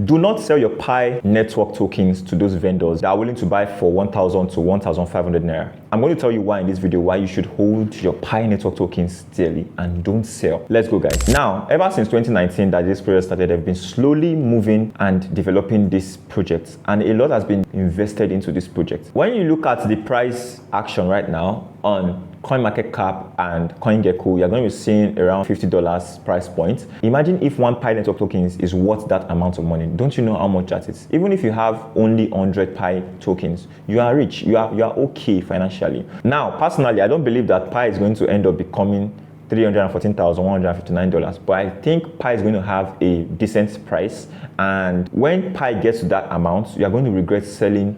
Do not sell your Pi network tokens to those vendors that are willing to buy for 1,000 to 1,500 naira. I'm going to tell you why in this video, why you should hold your Pi network tokens dearly and don't sell. Let's go, guys. Now, ever since 2019 that this project started, they've been slowly moving and developing this project, and a lot has been invested into this project. When you look at the price action right now on CoinMarketCap and CoinGecko, you're going to be seeing around $50 price point. Imagine if one Pi network tokens is worth that amount of money. Don't you know how much that is? Even if you have only 100 Pi tokens, you are rich. You are okay financially. Now, personally, I don't believe that Pi is going to end up becoming $314,159, but I think Pi is going to have a decent price, and when Pi gets to that amount, you are going to regret selling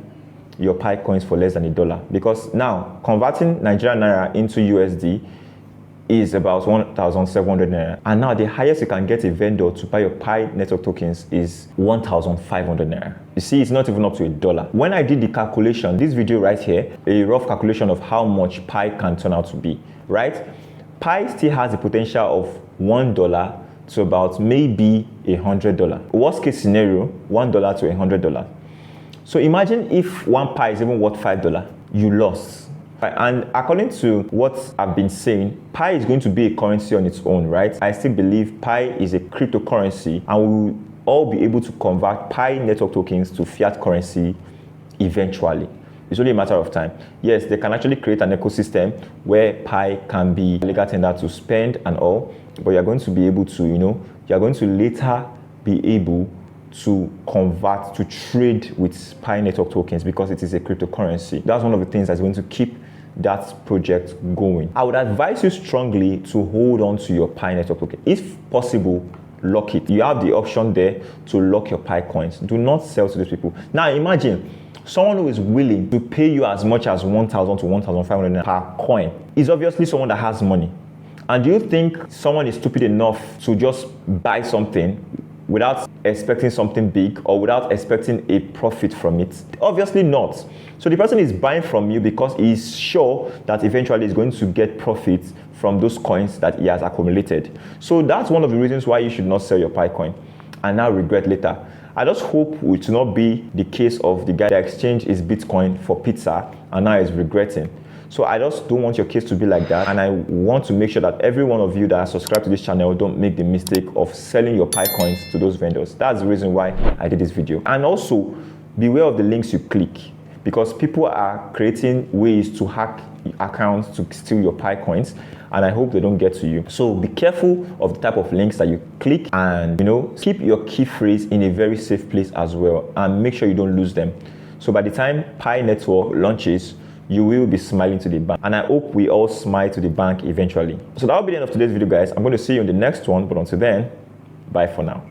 your Pi coins for less than $1, because now converting Nigerian naira into USD is about 1,700 naira, and now the highest you can get a vendor to buy your Pi network tokens is 1,500 naira. You see, it's not even up to $1. When I did the calculation, this video right here, a rough calculation of how much Pi can turn out to be, right? Pi still has the potential of $1 to about maybe $100. Worst case scenario, $1 to $100. So imagine if one Pi is even worth $5, you lost. And according to what I've been saying, Pi is going to be a currency on its own, right? I still believe Pi is a cryptocurrency, and we will all be able to convert Pi network tokens to fiat currency eventually. It's only a matter of time. Yes, they can actually create an ecosystem where Pi can be legal tender to spend and all, but you're going to be able to, you're going to later be able to convert, to trade with Pi network tokens, because it is a cryptocurrency. That's one of the things that's going to keep that project going. I would advise you strongly to hold on to your Pi network token. If possible, lock it. You have the option there to lock your Pi coins. Do not sell to these people. Now imagine someone who is willing to pay you as much as 1,000 to 1,500 per coin is obviously someone that has money. And do you think someone is stupid enough to just buy something without expecting something big or without expecting a profit from it? Obviously not. So the person is buying from you because he's sure that eventually he's going to get profit from those coins that he has accumulated. So that's one of the reasons why you should not sell your Pi coin and now regret later. I just hope it will not be the case of the guy that exchanged his Bitcoin for pizza and now is regretting. So I just don't want your case to be like that, and I want to make sure that every one of you that are subscribed to this channel don't make the mistake of selling your Pi coins to those vendors. That's the reason why I did this video. And also, beware of the links you click, because people are creating ways to hack accounts to steal your Pi coins, and I hope they don't get to you. So be careful of the type of links that you click, and keep your key phrase in a very safe place as well, and make sure you don't lose them. So by the time Pi network launches, you will be smiling to the bank, and I hope we all smile to the bank eventually. So that will be the end of today's video, guys. I'm going to see you in the next one, but until then, bye for now.